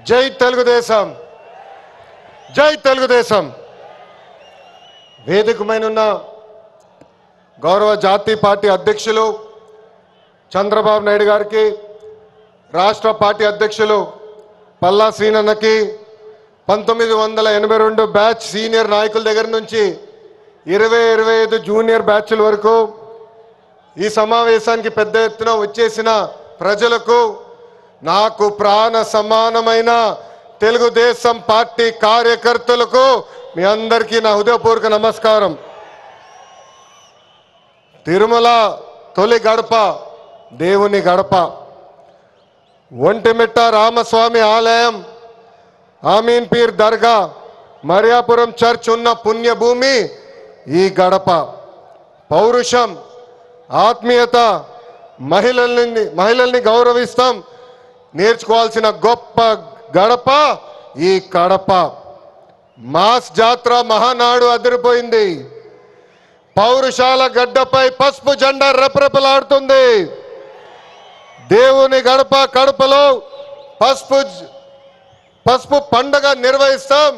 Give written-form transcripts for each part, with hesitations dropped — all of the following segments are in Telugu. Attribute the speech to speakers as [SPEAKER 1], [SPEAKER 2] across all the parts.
[SPEAKER 1] జై తెలుగుదేశం, జై తెలుగుదేశం. వేదికమైన గౌరవ జాతీయ పార్టీ అధ్యక్షులు చంద్రబాబు నాయుడు గారికి, రాష్ట్ర పార్టీ అధ్యక్షులు పల్లా శ్రీనన్నకి, 1982 బ్యాచ్ సీనియర్ నాయకుల దగ్గర నుంచి 20-25 జూనియర్ బ్యాచ్ల వరకు ఈ సమావేశానికి పెద్ద ఎత్తున వచ్చేసిన ప్రజలకు, నాకు ప్రాణ సమానమైన తెలుగుదేశం పార్టీ కార్యకర్తలకు మీ అందరికీ నా హృదయపూర్వక నమస్కారం. తిరుమల తొలి గడప దేవుని గడప, ఒంటిమిట్ట రామస్వామి ఆలయం, ఆమీన్ పీర్ దర్గా, మరియాపురం చర్చ్ ఉన్న పుణ్యభూమి ఈ గడప. పౌరుషం, ఆత్మీయత, మహిళల్ని గౌరవిస్తాం నేర్చుకోవాల్సిన గొప్ప గడప ఈ కడప. మాస్ జాత్ర మహానాడు అదిరిపోయింది. పౌరుషాల గడ్డపై పసుపు జెండా రెపరెపలాడుతుంది. దేవుని గడప కడపలో పసుపు పండగ నిర్వహిస్తాం.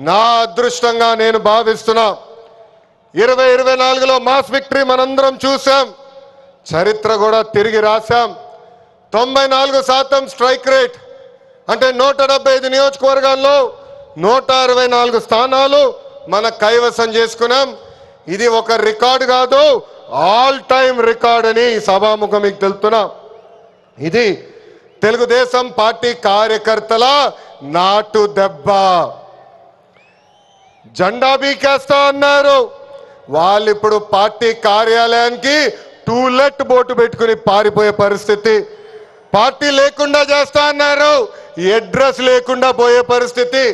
[SPEAKER 1] నా అదృష్టంగా నేను భావిస్తున్నా. 2024లో మాస్ విక్టరీ మనందరం చూసాం, చరిత్ర కూడా తిరిగి రాశాం. 94% స్ట్రైక్ రేట్ అంటే 175 నియోజకవర్గాల్లో 164 స్థానాలు మన కైవసం చేసుకున్నాం. ఇది ఒక రికార్డు కాదు, ఆల్ టైమ్ రికార్డ్ అని సభాముఖం మీకు తెలుపుతున్నా. ఇది తెలుగుదేశం పార్టీ కార్యకర్తల నాటు దెబ్బ. జెండా బీకేస్తా అన్నారు, వాళ్ళు ఇప్పుడు పార్టీ కార్యాలయానికి టూలెట్ బోటు పెట్టుకుని పారిపోయే పరిస్థితి. పార్టీ లేకుండా చేస్తా అన్నారు, అడ్రస్ లేకుండా పోయే పరిస్థితి.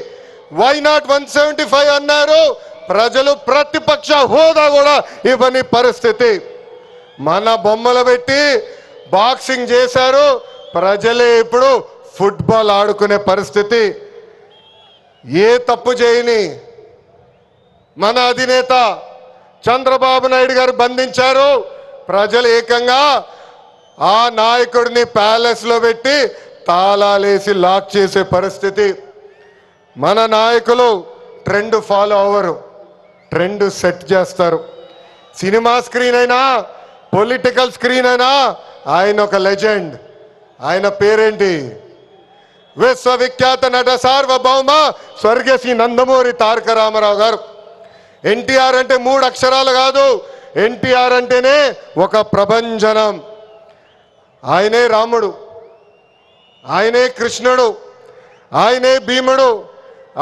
[SPEAKER 1] వై నాట్ 175 అన్నారు, ప్రజలు ప్రతిపక్ష హోదా కూడా ఇవ్వని పరిస్థితి. మన బొమ్మలు పెట్టి బాక్సింగ్ చేశారు, ప్రజలే ఇప్పుడు ఫుట్బాల్ ఆడుకునే పరిస్థితి. ఏ తప్పు చేయని మన అధినేత చంద్రబాబు నాయుడు గారు బంధించారు. ప్రజలు ఏకంగా ఆ నాయకుడిని ప్యాలెస్ లో పెట్టి తాళాలేసి లాక్ చేసే పరిస్థితి. మన నాయకులు ట్రెండ్ ఫాలో అవ్వరు, ట్రెండ్ సెట్ చేస్తారు. సినిమా స్క్రీన్ అయినా, పొలిటికల్ స్క్రీన్ అయినా ఆయన ఒక లెజెండ్. ఆయన పేరేంటి? విశ్వవిఖ్యాత నట సార్వభౌమ స్వర్గశ్రీ నందమూరి తారక రామారావు గారు. ఎన్టీఆర్ అంటే 3 అక్షరాలు కాదు, ఎన్టీఆర్ అంటేనే ఒక ప్రభంజనం. ఆయనే రాముడు, ఆయనే కృష్ణుడు, ఆయనే భీముడు,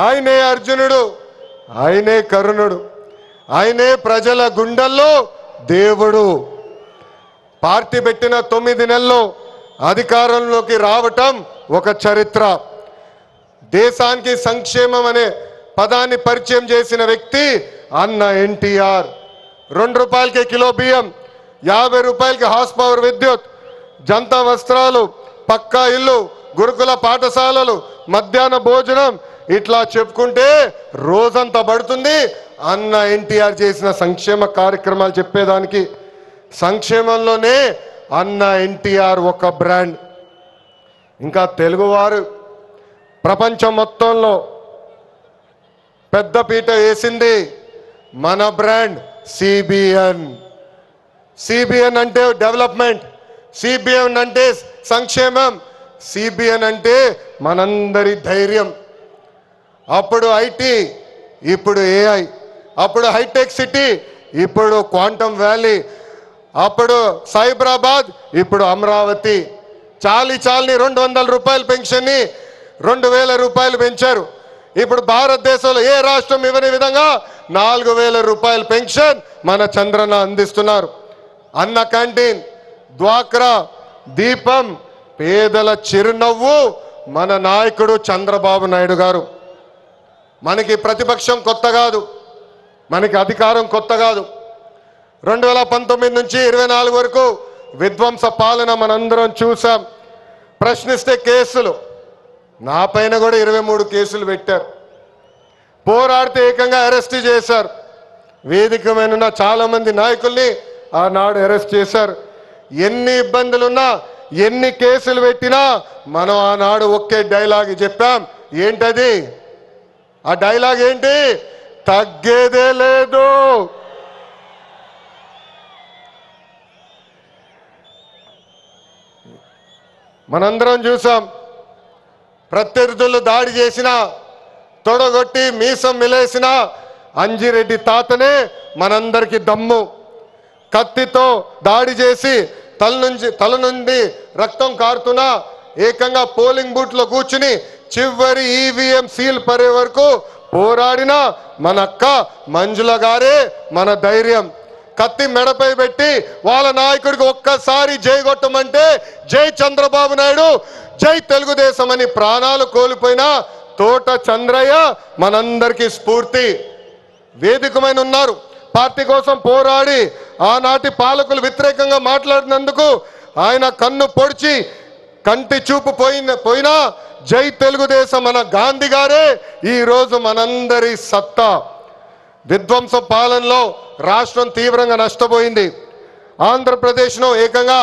[SPEAKER 1] ఆయనే అర్జునుడు, ఆయనే కరుణుడు, ఆయనే ప్రజల గుండెల్లో దేవుడు. పార్టీ పెట్టిన 9 నెలల్లో అధికారంలోకి రావటం ఒక చరిత్ర. దేశానికి సంక్షేమం అనే పదాన్ని పరిచయం చేసిన వ్యక్తి అన్న ఎన్టీఆర్. 2 రూపాయలకి కిలో బియ్యం, 50 రూపాయలకి హార్స్ పవర్ విద్యుత్, జంతా వస్త్రాలు, పక్కా ఇల్లు, గురుకుల పాఠశాలలు, మధ్యాహ్న భోజనం, ఇట్లా చెప్పుకుంటే రోజంతా పడుతుంది. అన్న ఎన్టీఆర్ చేసిన సంక్షేమ కార్యక్రమాలు చెప్పేదానికి. సంక్షేమంలోనే అన్న ఎన్టీఆర్ ఒక బ్రాండ్. ఇంకా తెలుగువారు ప్రపంచం మొత్తంలో పెద్ద పీట వేసింది మన బ్రాండ్ సిబిఎన్. సిబిఎన్ అంటే డెవలప్మెంట్, సిబిఎన్ అంటే సంక్షేమం, సిబిఎన్ అంటే మనందరి ధైర్యం. అప్పుడు ఐటీ, ఇప్పుడు ఏఐ, అప్పుడు హైటెక్ సిటీ, ఇప్పుడు క్వాంటమ్ వ్యాలీ, అప్పుడు సైబరాబాద్, ఇప్పుడు అమరావతి. చాలని 200 రూపాయల పెన్షన్ని 2000 రూపాయలు పెంచారు. ఇప్పుడు భారతదేశంలో ఏ రాష్ట్రం ఇవ్వని విధంగా 4000 రూపాయల పెన్షన్ మన చంద్రన్న అందిస్తున్నారు. అన్న క్యాంటీన్, డ్వాక్రా, దీపం, పేదల చిరునవ్వు మన నాయకుడు చంద్రబాబు నాయుడు గారు. మనకి ప్రతిపక్షం కొత్త కాదు, మనకి అధికారం కొత్త కాదు. 2019 నుంచి 24 వరకు విధ్వంస పాలన మనందరం చూసాం. ప్రశ్నిస్తే కేసులు, నా పైన కూడా 23 కేసులు పెట్టారు. పోరాడితే ఏకంగా అరెస్ట్ చేశారు. వేదికమైన చాలా మంది నాయకుల్ని ఆనాడు అరెస్ట్ చేశారు. ఎన్ని ఇబ్బందులున్నా ఎన్ని కేసులు పెట్టినా మనం ఆనాడు ఒకే డైలాగ్ చెప్పాం. ఏంటది? ఆ డైలాగ్ ఏంటి? తగ్గేదే లేదు. మనందరం చూసాం. ప్రత్యర్థులు దాడి చేసినా, తొడగొట్టి మీసం మిలేసిన అంజిరెడ్డి తాతనే మనందరికి దమ్ము. కత్తితో దాడి చేసి తల నుండి రక్తం కారుతున్నా ఏకంగా పోలింగ్ బూత్లో కూర్చుని చివరి ఈవీఎం సీల్ పడే వరకు పోరాడిన మన అక్క మంజుల గారే మన ధైర్యం. కత్తి మెడపై పెట్టి వాళ్ళ నాయకుడికి ఒక్కసారి జై కొట్టమంటే జై చంద్రబాబు నాయుడు, జై తెలుగుదేశం అని ప్రాణాలు కోల్పోయిన తోట చంద్రయ్య మనందరికీ స్ఫూర్తి. వేదికమైన ఉన్నారు. పార్టీ కోసం పోరాడి ఆనాటి పాలకులు వ్యతిరేకంగా మాట్లాడినందుకు ఆయన కన్ను పొడిచి కంటి చూపు పోయినా జై తెలుగుదేశం మన గాంధీ గారే ఈరోజు మనందరి సత్తా. విధ్వంస పాలనలో రాష్ట్రం తీవ్రంగా నష్టపోయింది. ఆంధ్రప్రదేశ్ను ఏకంగా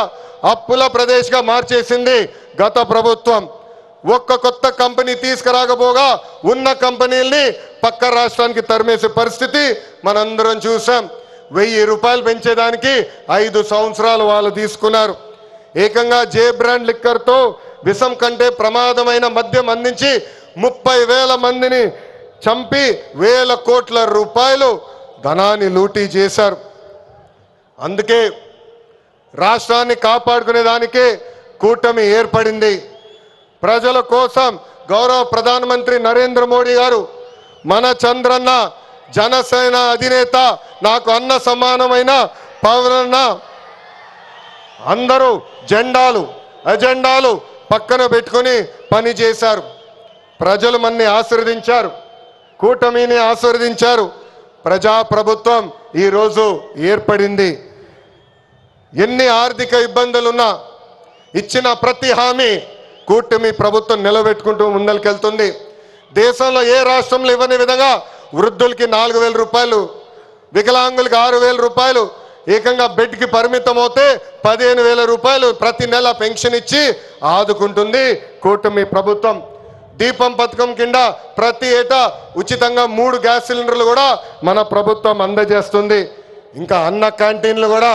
[SPEAKER 1] అప్పుల ప్రదేశ్గా మార్చేసింది గత ప్రభుత్వం. ఒక్క కొత్త కంపెనీ తీసుకురాకపోగా ఉన్న కంపెనీల్ని పక్క రాష్ట్రానికి తరిమేసే పరిస్థితి మనందరం చూసాం. 1000 రూపాయలు పెంచేదానికి 5 సంవత్సరాలు వాళ్ళు తీసుకున్నారు. ఏకంగా జే బ్రాండ్ లిక్కర్తో విషం కంటే ప్రమాదమైన మద్యం అందించి 30,000 మందిని చంపి వేల కోట్ల రూపాయలు ధనాన్ని లూటీ చేశారు. అందుకే రాష్ట్రాన్ని కాపాడుకునే దానికే కూటమి ఏర్పడింది. ప్రజల కోసం గౌరవ ప్రధానమంత్రి నరేంద్ర మోడీ గారు మన చంద్రన్న జనసేన అధినేత, నాకు అన్న సమానమైన పవనన్న అందరూ అజెండాలు పక్కన పెట్టుకొని పని చేశారు. ప్రజలు మన్ని ఆశీర్వదించారు, కూటమిని ఆశీర్వదించారు. ప్రజాప్రభుత్వం ఈరోజు ఏర్పడింది. ఎన్ని ఆర్థిక ఇబ్బందులున్నా ఇచ్చిన ప్రతి హామీ కూటమి ప్రభుత్వం నిలబెట్టుకుంటూ ముందరికెళ్తుంది. దేశంలో ఏ రాష్ట్రంలో ఇవ్వని విధంగా వృద్ధులకి 4,000 రూపాయలు, వికలాంగులకి 6,000 రూపాయలు, ఏకంగా బెడ్కి పరిమితం అవుతే 15,000 రూపాయలు ప్రతి నెల పెన్షన్ ఇచ్చి ఆదుకుంటుంది కూటమి ప్రభుత్వం. దీపం పథకం కింద ప్రతి ఏటా ఉచితంగా 3 గ్యాస్ సిలిండర్లు కూడా మన ప్రభుత్వం అందజేస్తుంది. ఇంకా అన్న క్యాంటీన్లు కూడా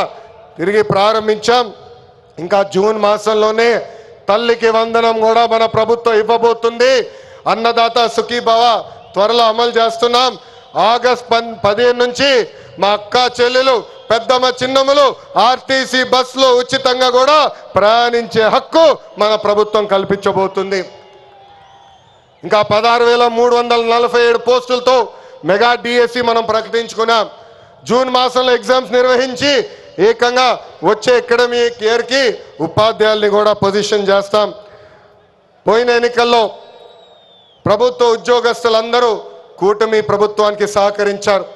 [SPEAKER 1] తిరిగి ప్రారంభించాం. ఇంకా జూన్ మాసంలోనే తల్లికి వందనం కూడా మన ప్రభుత్వం ఇవ్వబోతుంది. అన్నదాత సుఖీభవ త్వరలో అమలు చేస్తున్నాం. ఆగస్ట్ 15 నుంచి మా అక్క చెల్లెలు, పెద్దమ్మ, చిన్నమ్మలు ఆర్టీసీ బస్సులో ఉచితంగా కూడా ప్రయాణించే హక్కు మన ప్రభుత్వం కల్పించబోతుంది. ఇంకా 16,347 పోస్టులతో మెగా డిఎస్సి మనం ప్రకటించుకున్నాం. జూన్ మాసంలో ఎగ్జామ్స్ నిర్వహించి ఏకంగా వచ్చే అకాడమిక్ ఇయర్కి ఉపాధ్యాయుల్ని కూడా పొజిషన్ చేస్తాం. పోయిన ఎన్నికల్లో ప్రభుత్వ ఉద్యోగస్తులందరూ కూటమి ప్రభుత్వానికి సహకరించారు.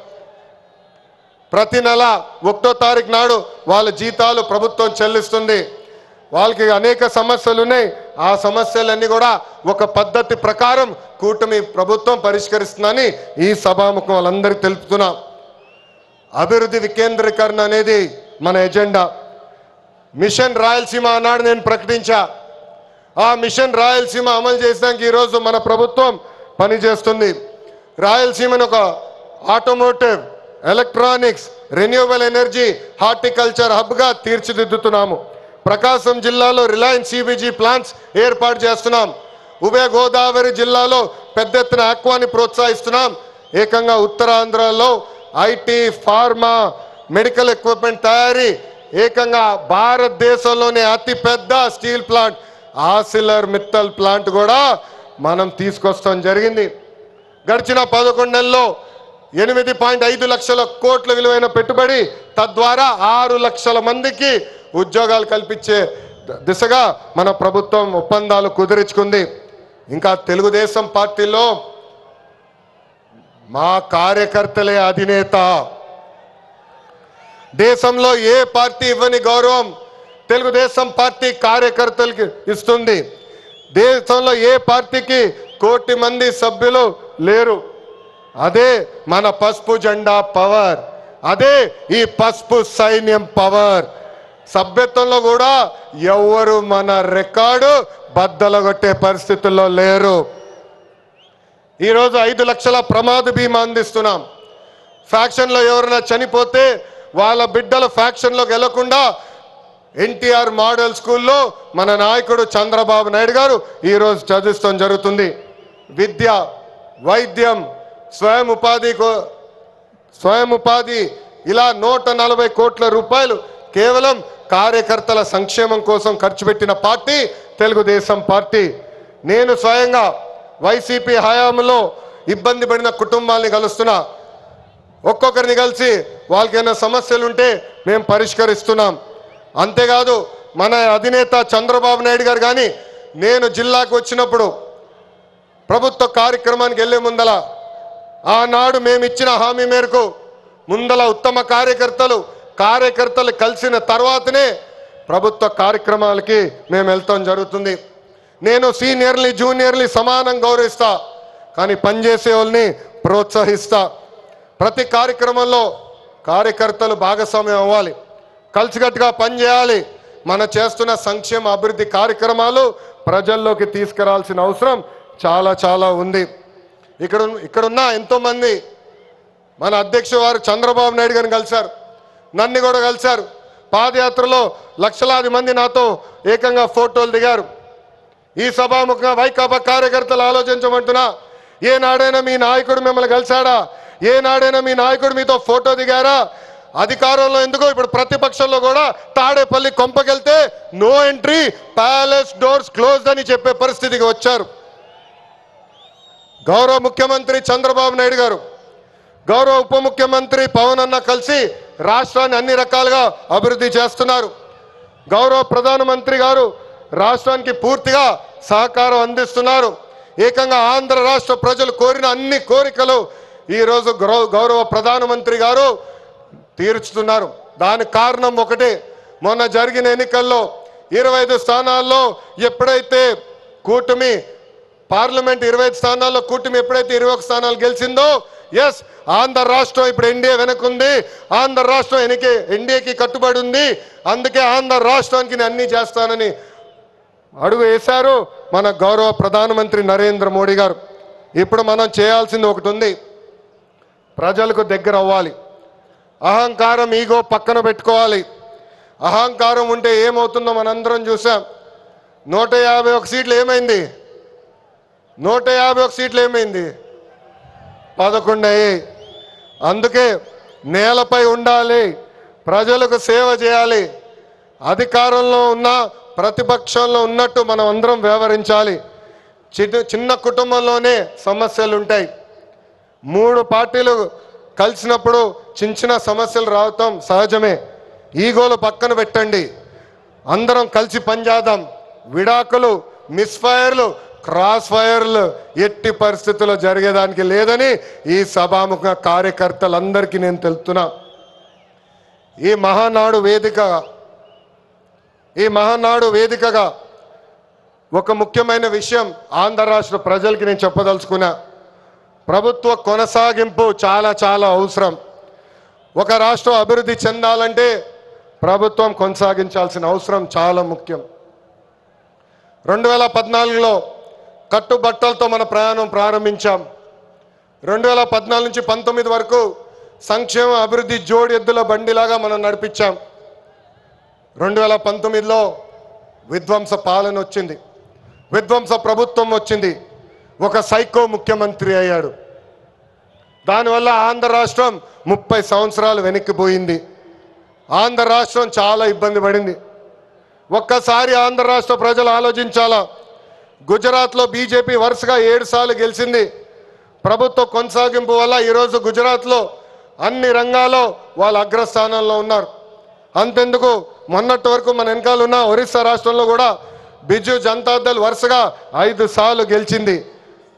[SPEAKER 1] ప్రతి నెల 1వ తారీఖు నాడు వాళ్ళ జీతాలు ప్రభుత్వం చెల్లిస్తుంది. వాళ్ళకి అనేక సమస్యలు ఉన్నాయి. ఆ సమస్యలన్నీ కూడా ఒక పద్ధతి ప్రకారం కూటమి ప్రభుత్వం పరిష్కరిస్తుందని ఈ సభాముఖం వాళ్ళందరికీ తెలుపుతున్నాం. అభివృద్ధి వికేంద్రీకరణ అనేది మన ఎజెండా. మిషన్ రాయలసీమ అన్నాడు నేను ప్రకటించా. ఆ మిషన్ రాయలసీమ అమలు చేసడానికి ఈరోజు మన ప్రభుత్వం పనిచేస్తుంది. రాయలసీమను ఒక automotive, electronics, renewable energy, horticulture హబ్గా తీర్చిదిద్దుతున్నాము. ప్రకాశం జిల్లాలో రిలయన్స్ సిబిజీ ప్లాంట్స్ ఏర్పాటు చేస్తున్నాం. ఉభయ గోదావరి జిల్లాలో పెద్ద ఎత్తున ఆక్వాని ప్రోత్సహిస్తున్నాం. ఏకంగా ఉత్తరాంధ్రలో ఐటీ, ఫార్మా, మెడికల్ ఎక్విప్మెంట్ తయారీ, ఏకంగా భారతదేశంలోనే అతిపెద్ద స్టీల్ ప్లాంట్ ఆసిలర్ మిత్తల్ ప్లాంట్ కూడా మనం తీసుకొస్తాం జరిగింది. గడిచిన 11 నెలల్లో 8.5 లక్షల కోట్ల విలువైన పెట్టుబడి, తద్వారా 6 లక్షల మందికి ఉద్యోగాలు కల్పించే దిశగా మన ప్రభుత్వం ఒప్పందాలు కుదుర్చుకుంది. ఇంకా తెలుగుదేశం పార్టీలో మా కార్యకర్తలే అధినేత. దేశంలో ఏ పార్టీ ఇవ్వని గౌరవం తెలుగుదేశం పార్టీ కార్యకర్తలకి ఇస్తుంది. దేశంలో ఏ పార్టీకి 1 కోటి మంది సభ్యులు లేరు. అదే మన పసుపు జెండా పవర్, అదే ఈ పసుపు సైన్యం పవర్. సభ్యత్వంలో కూడా ఎవరు మన రికార్డు బద్దలగొట్టే పరిస్థితుల్లో లేరు. ఈరోజు 5 లక్షల ప్రమాద బీమా అందిస్తున్నాం. ఫ్యాక్షన్లో ఎవరైనా చనిపోతే వాళ్ళ బిడ్డల ఫ్యాక్షన్లోకి వెళ్లకుండా ఎన్టీఆర్ మోడల్ స్కూల్లో మన నాయకుడు చంద్రబాబు నాయుడు గారు ఈరోజు చదివిస్తాం జరుగుతుంది. విద్య, వైద్యం, స్వయం ఉపాధి ఇలా 140 కోట్ల రూపాయలు కేవలం కార్యకర్తల సంక్షేమం కోసం ఖర్చు పెట్టిన పార్టీ తెలుగుదేశం పార్టీ. నేను స్వయంగా వైసీపీ హయాంలో ఇబ్బంది పడిన కుటుంబాలని కలుస్తున్నా. ఒక్కొక్కరిని కలిసి వాళ్ళకైనా సమస్యలు ఉంటే మేము పరిష్కరిస్తున్నాం. అంతేకాదు మన అధినేత చంద్రబాబు నాయుడు గారు కానీ నేను జిల్లాకు వచ్చినప్పుడు ప్రభుత్వ కార్యక్రమానికి వెళ్లే ముందల ఆనాడు మేము ఇచ్చిన హామీ మేరకు ముందల ఉత్తమ కార్యకర్తలు కలిసిన తర్వాతనే ప్రభుత్వ కార్యక్రమాలకి మేము వెళ్తాం జరుగుతుంది. నేను సీనియర్ని జూనియర్ని సమానం గౌరవిస్తా, కానీ పనిచేసే వాళ్ళని ప్రోత్సహిస్తా. ప్రతి కార్యక్రమంలో కార్యకర్తలు భాగస్వామ్యం అవ్వాలి, కలిసికట్టుగా పనిచేయాలి. మన చేస్తున్న సంక్షేమ అభివృద్ధి కార్యక్రమాలు ప్రజల్లోకి తీసుకురావాల్సిన అవసరం చాలా చాలా ఉంది. ఇక్కడున్న ఎంతోమంది మన అధ్యక్షుడు వారు చంద్రబాబు నాయుడు గారిని కలిశారు, నన్ను కూడా కలిశారు. పాదయాత్రలో లక్షలాది మంది నాతో ఏకంగా ఫోటోలు దిగారు. ఈ సభాముఖంగా వైకాపా కార్యకర్తలు ఆలోచించమంటున్నా, ఏనాడైనా మీ నాయకుడు మిమ్మల్ని కలిశాడా? ఏనాడైనా మీ నాయకుడు మీతో ఫోటో దిగారా? అధికారంలో ఎందుకో ఇప్పుడు ప్రతిపక్షంలో కూడా తాడేపల్లి కొంపకెళ్తే no entry, palace doors closed అని చెప్పే పరిస్థితికి వచ్చారు. గౌరవ ముఖ్యమంత్రి చంద్రబాబు నాయుడు గారు, గౌరవ ఉప ముఖ్యమంత్రి పవన్ అన్న కలిసి రాష్ట్రాన్ని అన్ని రకాలుగా అభివృద్ధి చేస్తున్నారు. గౌరవ ప్రధానమంత్రి గారు రాష్ట్రానికి పూర్తిగా సహకారం అందిస్తున్నారు. ఏకంగా ఆంధ్ర రాష్ట్ర ప్రజలు కోరిన అన్ని కోరికలు ఈరోజు గౌరవ ప్రధానమంత్రి గారు తీర్చుతున్నారు. దానికి కారణం ఒకటే, మొన్న జరిగిన ఎన్నికల్లో 25 స్థానాల్లో ఎప్పుడైతే కూటమి పార్లమెంట్ 25 స్థానాల్లో కూటమి ఎప్పుడైతే 21 స్థానాలు గెలిచిందో, ఎస్ ఆంధ్ర రాష్ట్రం ఇప్పుడు ఎన్డీఏ వెనకుంది, ఆంధ్ర రాష్ట్రం ఎన్డీఏకి కట్టుబడి ఉంది. అందుకే ఆంధ్ర రాష్ట్రానికి నేను అన్ని చేస్తానని అడుగు వేశారు మన గౌరవ ప్రధానమంత్రి నరేంద్ర మోడీ గారు. ఇప్పుడు మనం చేయాల్సింది ఒకటి ఉంది, ప్రజలకు దగ్గర అవ్వాలి. అహంకారం, ఈగో పక్కన పెట్టుకోవాలి. అహంకారం ఉంటే ఏమవుతుందో మనందరం చూసాం. 151 సీట్లు ఏమైంది? 151 సీట్లు ఏమైంది? 11 అయ్యాయి. అందుకే నేలపై ఉండాలి, ప్రజలకు సేవ చేయాలి. అధికారంలో ఉన్న ప్రతిపక్షంలో ఉన్నట్టు మనం అందరం వ్యవహరించాలి. చిన్న కుటుంబంలోనే సమస్యలు ఉంటాయి. 3 పార్టీలు కలిసినప్పుడు చిన్న సమస్యలు రావటం సహజమే. ఈగోలు పక్కన పెట్టండి, అందరం కలిసి పనిచేద్దాం. విడాకులు, మిస్ఫైర్లు, క్రాస్ ఫైర్లు ఎట్టి పరిస్థితుల్లో జరిగేదానికి లేదని ఈ సభాముఖ కార్యకర్తలందరికీ నేను తెలుపుతున్నా. ఈ మహానాడు వేదికగా ఒక ముఖ్యమైన విషయం ఆంధ్ర రాష్ట్ర ప్రజలకి నేను చెప్పదలుచుకున్నా. ప్రభుత్వ కొనసాగింపు చాలా చాలా అవసరం. ఒక రాష్ట్రం అభివృద్ధి చెందాలంటే ప్రభుత్వం కొనసాగించాల్సిన అవసరం చాలా ముఖ్యం. 2014లో కట్టుబట్టలతో మన ప్రయాణం ప్రారంభించాం. 2014 నుంచి 19 వరకు సంక్షేమ అభివృద్ధి జోడి ఎద్దుల బండిలాగా మనం నడిపించాం. 2019లో విధ్వంస పాలన వచ్చింది, విధ్వంస ప్రభుత్వం వచ్చింది, ఒక సైకో ముఖ్యమంత్రి అయ్యాడు. దానివల్ల ఆంధ్ర రాష్ట్రం 30 సంవత్సరాలు వెనక్కిపోయింది. ఆంధ్ర రాష్ట్రం చాలా ఇబ్బంది పడింది. ఒక్కసారి ఆంధ్ర రాష్ట్ర ప్రజలు ఆలోచించాలా. గుజరాత్లో బీజేపీ వరుసగా 7 సార్లు గెలిచింది. ప్రభుత్వ కొనసాగింపు వల్ల ఈరోజు గుజరాత్లో అన్ని రంగాల్లో వాళ్ళు అగ్రస్థానంలో ఉన్నారు. అంతెందుకు, మొన్నటి వరకు మన వెనకాల ఉన్న ఒరిస్సా రాష్ట్రంలో కూడా బిజు జనతాదళ్ వరుసగా 5 సార్లు గెలిచింది.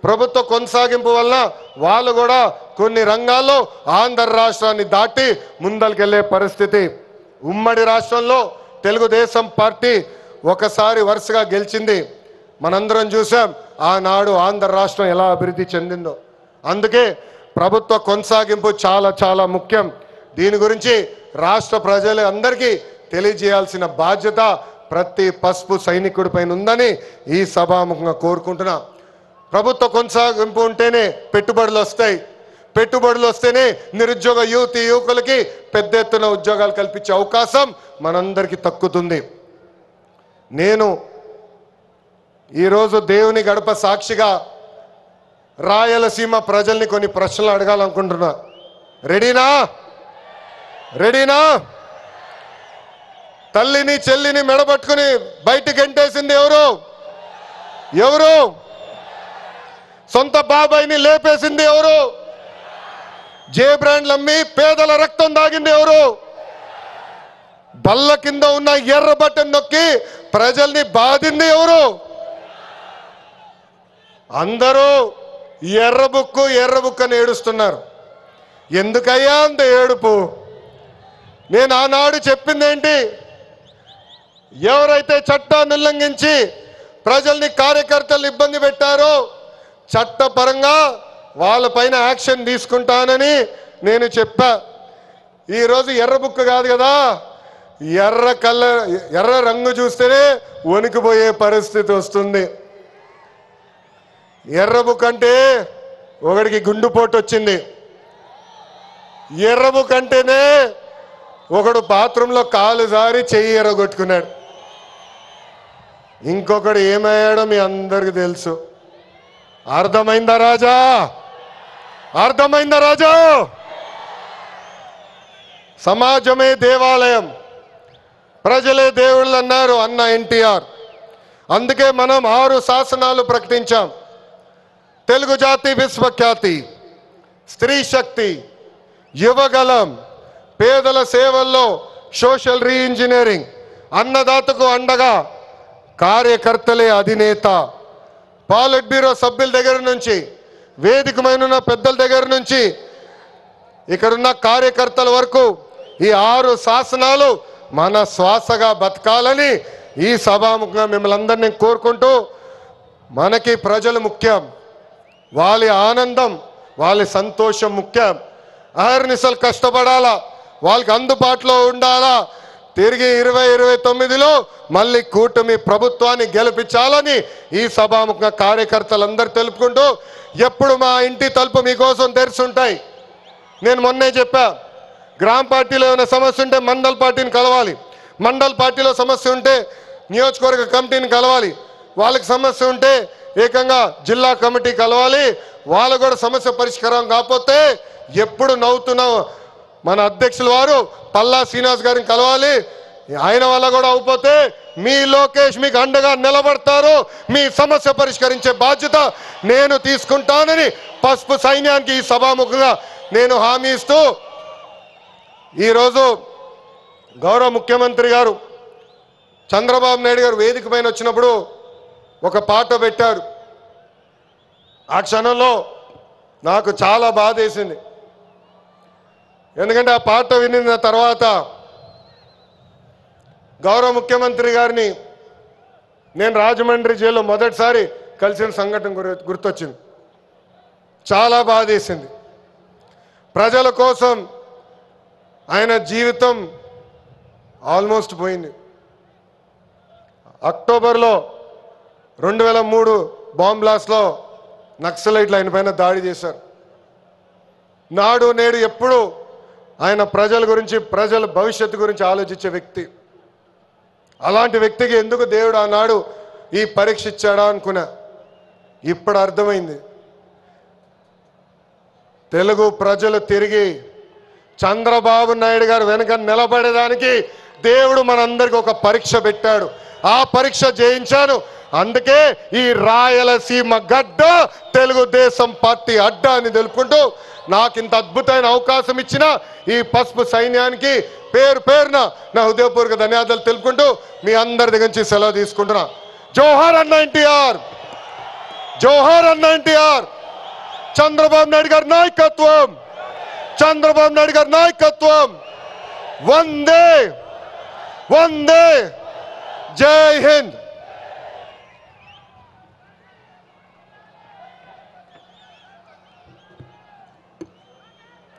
[SPEAKER 1] ప్రభుత్వ కొనసాగింపు వలన వాళ్ళు కూడా కొన్ని రంగాల్లో ఆంధ్ర రాష్ట్రాన్ని దాటి ముందరికెళ్లే పరిస్థితి. ఉమ్మడి రాష్ట్రంలో తెలుగుదేశం పార్టీ ఒకసారి వరుసగా గెలిచింది. మనందరం చూసాం ఆనాడు ఆంధ్ర రాష్ట్రం ఎలా అభివృద్ధి చెందిందో. అందుకే ప్రభుత్వ కొనసాగింపు చాలా చాలా ముఖ్యం. దీని గురించి రాష్ట్ర ప్రజలు అందరికీ తెలియజేయాల్సిన బాధ్యత ప్రతి పసుపు సైనికుడి పైన ఉందని ఈ సభాముఖంగా కోరుకుంటున్నా. ప్రభుత్వ కొనసాగింపు ఉంటేనే పెట్టుబడులు వస్తాయి. పెట్టుబడులు వస్తేనే నిరుద్యోగ యువకులకి పెద్ద ఎత్తున ఉద్యోగాలు కల్పించే అవకాశం మనందరికీ దక్కుతుంది. నేను ఈరోజు దేవుని గడప సాక్షిగా రాయలసీమ ప్రజల్ని కొన్ని ప్రశ్నలు అడగాలనుకుంటున్నా. రెడీనా? రెడీనా? తల్లిని చెల్లిని మెడబట్టుకుని బయటికి గెంటేసింది ఎవరు? ఎవరు? సొంత బాబాయిని లేపేసింది ఎవరు? జే బ్రాండ్లు అమ్మి పేదల రక్తం దాగింది ఎవరు? బల్ల కింద ఉన్న ఎర్ర బటన్ నొక్కి ప్రజల్ని బాధింది ఎవరు? అందరూ ఎర్ర బుక్కు అని ఏడుస్తున్నారు. ఎందుకయ్యా అంత ఏడుపు? నేను ఆనాడు చెప్పింది ఏంటి? ఎవరైతే చట్టాన్ని ఉల్లంఘించి ప్రజల్ని కార్యకర్తలు ఇబ్బంది పెట్టారో చట్టపరంగా వాళ్ళపైన యాక్షన్ తీసుకుంటానని నేను చెప్పా. ఈరోజు ఎర్ర బుక్ కాదు కదా, ఎర్ర రంగు చూస్తేనే వణికిపోయే పరిస్థితి వస్తుంది. ఎర్ర బుక్ అంటే ఒకడికి గుండుపోటు వచ్చింది. ఎర్ర బుక్ అంటేనే ఒకడు బాత్రూంలో కాలు జారి చెయ్యి ఎర్రగొట్టుకున్నాడు. ఇంకొకడు ఏమయ్యాడో మీ అందరికి తెలుసు. అర్థమైందా రాజా? అర్థమైందా రాజా? సమాజమే దేవాలయం, ప్రజలే దేవుళ్ళు అన్నారు అన్న ఎన్టీఆర్. అందుకే మనం 6 శాసనాలు ప్రకటించాం. తెలుగు జాతి విశ్వఖ్యాతి, స్త్రీ శక్తి, యువగలం, పేదల సేవల్లో సోషల్ రీఇంజనీరింగ్, అన్నదాతకు అండగా కార్యకర్తలే అధినేత. పాలిట్ బ్యూరో సభ్యుల దగ్గర నుంచి, వేదికమైన పెద్దల దగ్గర నుంచి, ఇక్కడున్న కార్యకర్తల వరకు ఈ 6 శాసనాలు మన శ్వాసగా బతకాలని ఈ సభాముఖంగా మిమ్మల్ని అందరినీ కోరుకుంటూ, మనకి ప్రజలు ముఖ్యం, వాళ్ళ ఆనందం వాళ్ళ సంతోషం ముఖ్యం. అహర్నిశలు కష్టపడాలా, వాళ్ళకి అందుబాటులో ఉండాలా. తిరిగి 2029లో మళ్ళీ కూటమి ప్రభుత్వాన్ని గెలిపించాలని ఈ సభాముఖంగా కార్యకర్తలందరూ తెలుపుకుంటూ, ఎప్పుడు మా ఇంటి తలుపు మీకోసం తెరుచుంటాయి. నేను మొన్నే చెప్పా, గ్రామ పార్టీలో ఏమైనా సమస్య ఉంటే మండల్ పార్టీని కలవాలి, మండల్ పార్టీలో సమస్య ఉంటే నియోజకవర్గ కమిటీని కలవాలి, వాళ్ళకి సమస్య ఉంటే ఏకంగా జిల్లా కమిటీ కలవాలి. వాళ్ళ కూడా సమస్య పరిష్కారం కాకపోతే ఎప్పుడు నవ్వుతున్న మన అధ్యక్షుల వారు పల్లా శ్రీనివాస్ గారిని కలవాలి. ఆయన వల్ల కూడా అయిపోతే మీ లోకేష్ మీకు అండగా నిలబడతారు. మీ సమస్య పరిష్కరించే బాధ్యత నేను తీసుకుంటానని పసుపు సైన్యానికి ఈ సభాముఖంగా నేను హామీ ఇస్తూ, ఈరోజు గౌరవ ముఖ్యమంత్రి గారు చంద్రబాబు నాయుడు గారు వేదిక పైన వచ్చినప్పుడు ఒక పాట పెట్టారు. ఆ క్షణంలో నాకు చాలా బాధ వేసింది. ఎందుకంటే ఆ పాట వినిన తర్వాత గౌరవ ముఖ్యమంత్రి గారిని నేను రాజమండ్రి జైల్లో మొదటిసారి కలిసిన సంఘటన గుర్తొచ్చింది. చాలా బాధ వేసింది. ప్రజల కోసం ఆయన జీవితం ఆల్మోస్ట్ పోయింది. అక్టోబర్లో 2003 బాంబ్ బ్లాస్ట్లో నక్సలైట్లు ఆయన పైన దాడి చేశారు. నాడు నేడు ఎప్పుడు ఆయన ప్రజల గురించి, ప్రజల భవిష్యత్తు గురించి ఆలోచించే వ్యక్తి. అలాంటి వ్యక్తికి ఎందుకు దేవుడు ఆనాడు ఈ పరీక్ష ఇచ్చాడా అనుకున్నా. ఇప్పుడు అర్థమైంది. తెలుగు ప్రజలు తిరిగి చంద్రబాబు నాయుడు గారు వెనక నిలబడేదానికి దేవుడు మనందరికి ఒక పరీక్ష పెట్టాడు. ఆ పరీక్ష జయించాను. అందుకే ఈ రాయలసీమ గడ్డ తెలుగుదేశం పార్టీ అడ్డ అని తెలుపుకుంటూ, నాకు ఇంత అద్భుతమైన అవకాశం ఇచ్చిన ఈ పసుపు సైన్యానికి పేరు పేరున నా హృదయపూర్వక ధన్యవాదాలు తెలుపుకుంటూ మీ అందరి దగ్గర నుంచి సెలవు తీసుకుంటున్నా. జోహార్ అన్న ఎన్టీఆర్, జోహార్ అన్న ఎన్టీఆర్. చంద్రబాబు నాయుడు గారి నాయకత్వం, చంద్రబాబు నాయుడు గారి నాయకత్వం. వందే వందే, జై హింద్.